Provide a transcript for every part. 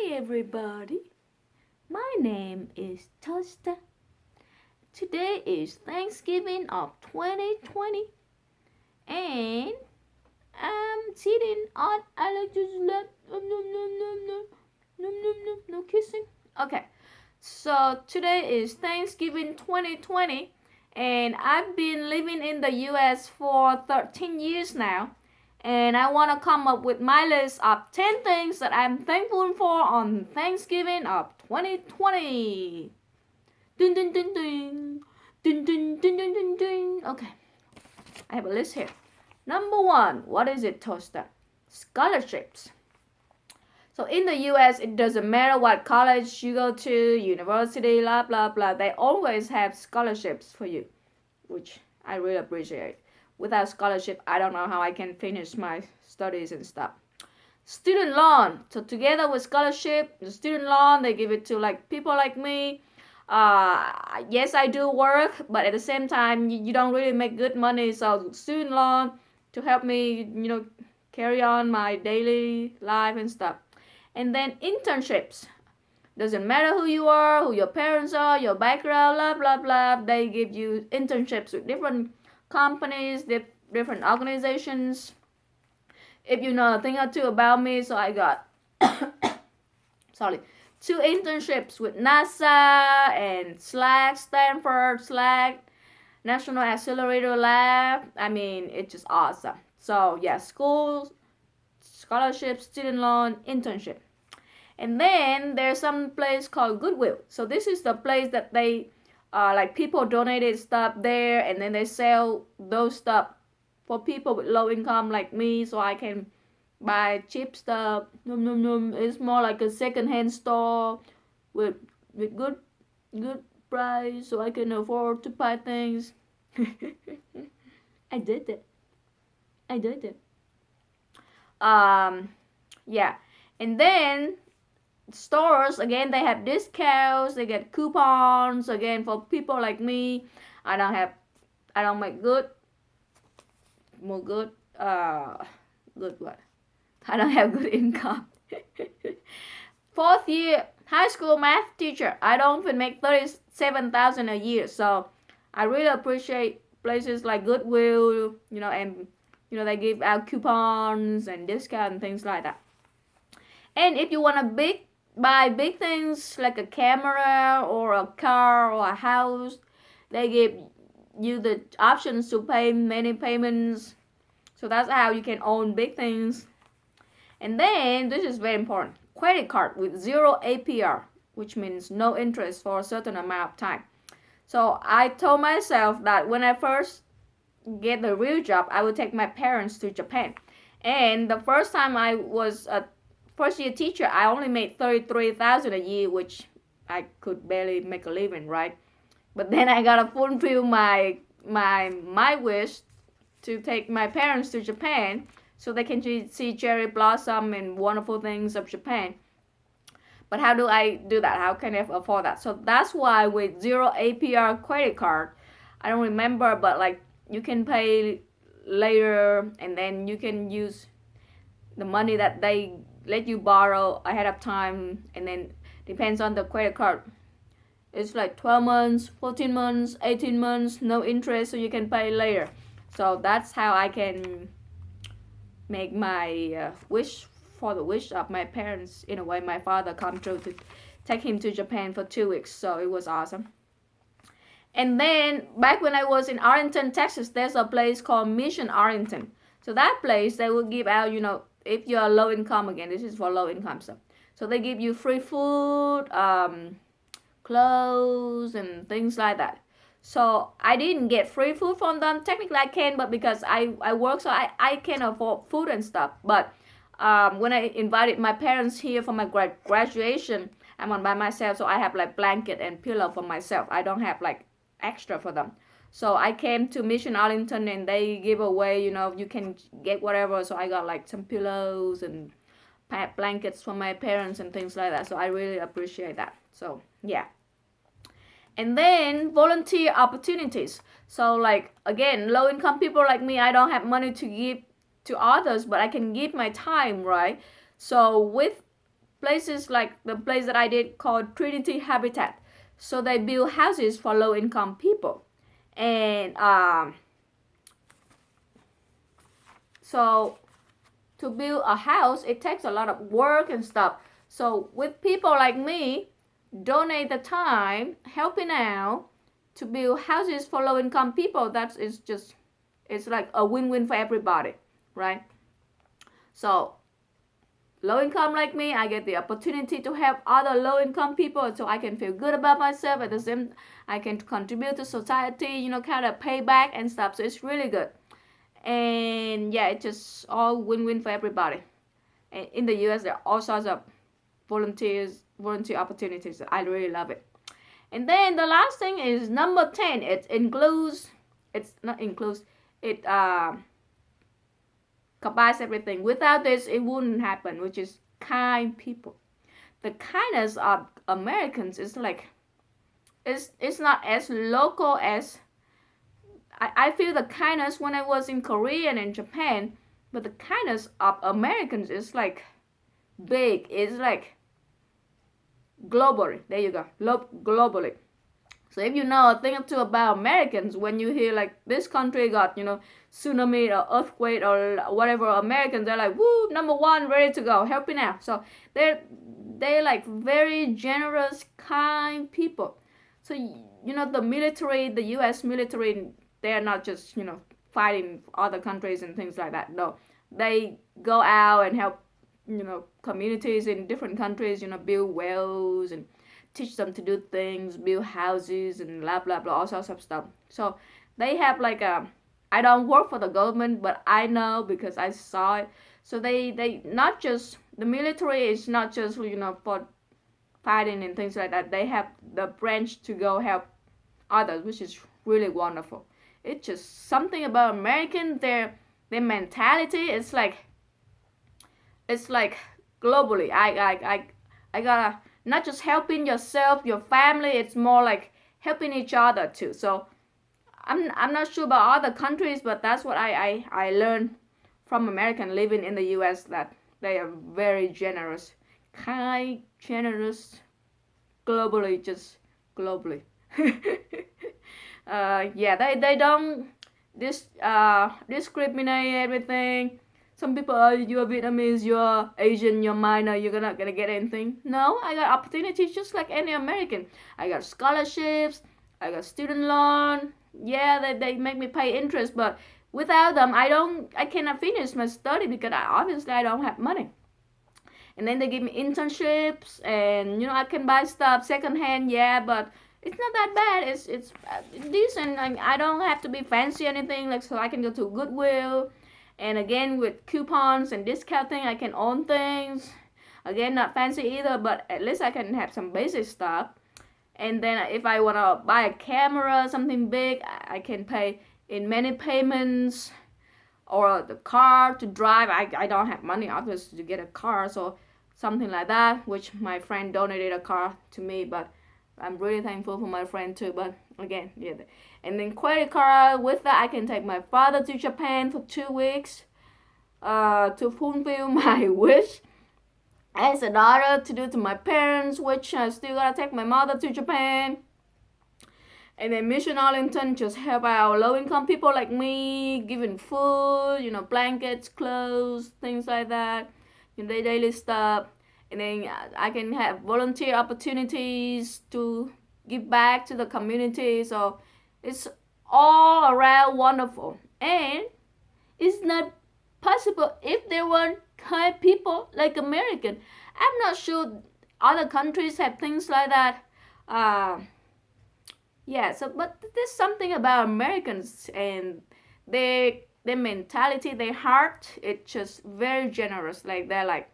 Hi everybody, my name is Tosta. Today is Thanksgiving of 2020 and I'm sitting on Alex's lap. No kissing. Okay, so today is Thanksgiving 2020 and I've been living in the US for 13 years now. And I want to come up with my list of 10 things that I'm thankful for on Thanksgiving of 2020. Dun, dun, dun, dun. Dun, dun, dun, dun, dun, dun. Okay, I have a list here. Number one, what is it, Toaster? Scholarships. So in the US, it doesn't matter what college you go to, university, blah, blah, blah. They always have scholarships for you, which I really appreciate. Without scholarship, I don't know how I can finish my studies and stuff. Student loan. So together with scholarship, the student loan, they give it to like people like me. Yes, I do work, but at the same time, you don't really make good money. So student loan to help me, carry on my daily life and stuff. And then internships. Doesn't matter who you are, who your parents are, your background, blah, blah, blah. They give you internships with different companies, different organizations. If you know a thing or two about me, so I got 2 internships with NASA and SLAC, Stanford, SLAC, National Accelerator Lab. I mean, it's just awesome. So yeah, school, scholarship, student loan, internship. And then there's some place called Goodwill. So this is the place that they like people donated stuff there, and then they sell those stuff for people with low income like me, so I can buy cheap stuff. It's more like a second-hand store with good price, so I can afford to buy things. I did it. Yeah, and then stores again, they have discounts, they get coupons again for people like me. I don't make good what, I don't have good income. 4th year high school math teacher, I don't even make 37,000 a year, so I really appreciate places like Goodwill, and they give out coupons and discounts and things like that. And if you want to buy big things like a camera or a car or a house, they give you the options to pay many payments. So that's how you can own big things. And then this is very important, credit card with 0 APR, which means no interest for a certain amount of time. So I told myself that when I first get the real job, I would take my parents to Japan. And the first time I was a first year teacher, I only made 33,000 a year, which I could barely make a living, right? But then I gotta fulfill my wish to take my parents to Japan so they can see cherry blossom and wonderful things of Japan. But how do I do that? How can I afford that? So that's why with 0 APR credit card, I don't remember, but like you can pay later, and then you can use the money that they let you borrow ahead of time, and then depends on the credit card. It's like 12 months, 14 months, 18 months, no interest, so you can pay later. So that's how I can make my wish for the wish of my parents. In a way, my father come true to take him to Japan for 2 weeks, so it was awesome. And then back when I was in Arlington, Texas, there's a place called Mission Arlington. So that place, they will give out, if you're low income, again, this is for low income stuff. So they give you free food, clothes, and things like that. So I didn't get free food from them. Technically I can, but because I work, so I can afford food and stuff. But when I invited my parents here for my graduation, I'm on by myself, so I have like blanket and pillow for myself. I don't have like extra for them. So I came to Mission Arlington and they give away, you can get whatever. So I got like some pillows and blankets for my parents and things like that. So I really appreciate that. So yeah. And then volunteer opportunities. So like, again, low income people like me, I don't have money to give to others, but I can give my time, right? So with places like the place that I did called Trinity Habitat. So they build houses for low-income people, and so to build a house, it takes a lot of work and stuff. So with people like me, donate the time, helping out to build houses for low-income people, that is just, it's like a win-win for everybody, right? So low income like me, I get the opportunity to help other low income people, so I can feel good about myself. At the same, I can contribute to society, kind of pay back and stuff. So it's really good. And yeah, it's just all win-win for everybody. And in the US, there are all sorts of volunteer opportunities. I really love it. And then the last thing is number 10. It combines everything. Without this, it wouldn't happen, which is kind people. The kindness of Americans is like, it's not as local as, I feel the kindness when I was in Korea and in Japan, but the kindness of Americans is like big. It's like globally. There you go, globally. So if you know a thing or two about Americans, when you hear like this country got, tsunami or earthquake or whatever, Americans, they're like, woo, number one, ready to go, helping out. So they're like very generous, kind people. So, the military, the US military, they're not just, fighting other countries and things like that. No, they go out and help, communities in different countries, build wells and teach them to do things, build houses and blah blah blah, all sorts of stuff. So they have like I don't work for the government, but I know because I saw it. So they not just, the military is not just for fighting and things like that. They have the branch to go help others, which is really wonderful. It's just something about American, their mentality. It's like globally. I gotta not just helping yourself, your family. It's more like helping each other too. So I'm not sure about other countries, but that's what I learned from American living in the US, that they are very generous, kind, generous, globally, just globally. Yeah, they don't discriminate everything. Some people are, you're Vietnamese, you're Asian, you're minor, you're not gonna get anything. No, I got opportunities just like any American. I got scholarships, I got student loan. Yeah, they make me pay interest, but without them, I cannot finish my study because obviously I don't have money. And then they give me internships, and I can buy stuff secondhand. Yeah, but it's not that bad. It's decent. I don't have to be fancy or anything. Like, so I can go to Goodwill. And again, with coupons and discounting, I can own things. Again, not fancy either, but at least I can have some basic stuff. And then if I want to buy a camera, something big, I can pay in many payments. Or the car to drive, I don't have money obviously to get a car, so something like that, which my friend donated a car to me, but I'm really thankful for my friend too. But again, yeah. And then credit card, with that I can take my father to Japan for 2 weeks to fulfill my wish as a daughter to do to my parents, which I still gotta take my mother to Japan. And then Mission Arlington just help out low-income people like me, giving food, blankets, clothes, things like that, their daily stuff. And then I can have volunteer opportunities to give back to the community. So it's all around wonderful. And it's not possible if there weren't kind people like American. I'm not sure other countries have things like that. Yeah, so but there's something about Americans and their mentality, their heart. It's just very generous. Like they're like,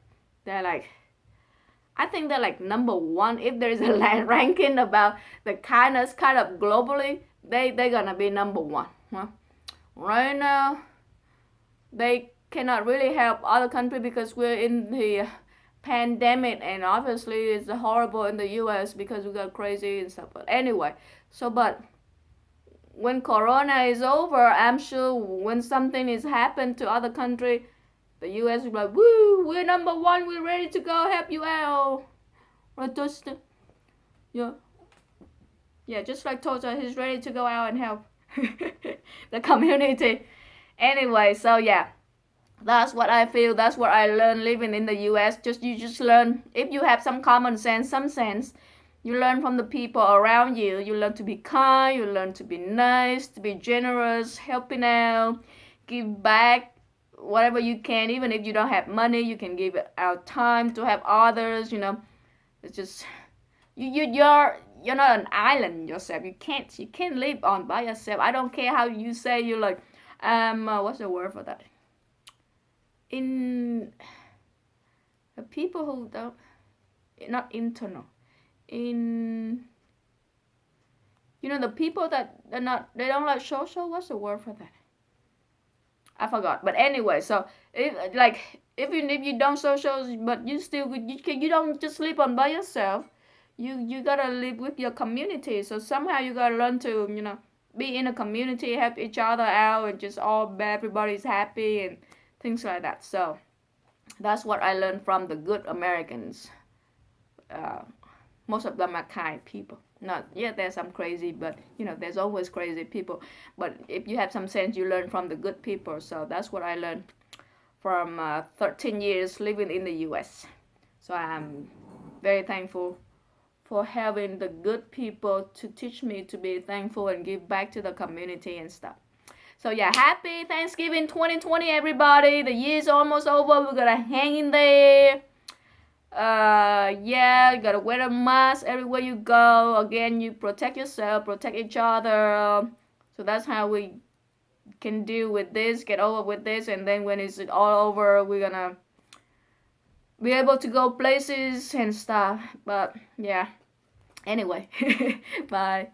I think they're like number one. If there is a ranking about the kindness kind of globally, they're gonna be number one. Huh? Right now, they cannot really help other countries because we're in the pandemic, and obviously it's horrible in the US because we got crazy and stuff. But anyway, but when Corona is over, I'm sure when something is happened to other country, The US is like, woo, we're number one, we're ready to go help you out. Or just, yeah. Yeah, just like Toza, he's ready to go out and help the community. Anyway, so yeah, that's what I feel. That's what I learned living in the US. You just learn, if you have some common sense, some sense, you learn from the people around you. You learn to be kind, you learn to be nice, to be generous, helping out, give back whatever you can. Even if you don't have money, you can give out time to help others, you know. It's just you're not an island yourself. You can't live on by yourself. I don't care how you say you're like what's the word for that? In the people who don't, not internal, in, you know, the people that they don't like social, what's the word for that? I forgot. But anyway, so if you don't social, but you don't just live on by yourself. You gotta live with your community. So somehow you gotta learn to, you know, be in a community, help each other out, and just everybody's happy and things like that. So that's what I learned from the good Americans. Most of them are kind people. Not yet, there's some crazy, but you know, there's always crazy people. But if you have some sense, you learn from the good people. So that's what I learned from 13 years living in the US. So I'm very thankful for having the good people to teach me to be thankful and give back to the community and stuff. So yeah, happy Thanksgiving 2020, everybody. The year's almost over. We're gonna hang in there. Yeah, you gotta wear a mask everywhere you go. Again, you protect yourself, protect each other. So that's how we can deal with this, get over with this, and then when it's all over, we're gonna be able to go places and stuff. But yeah, anyway, bye.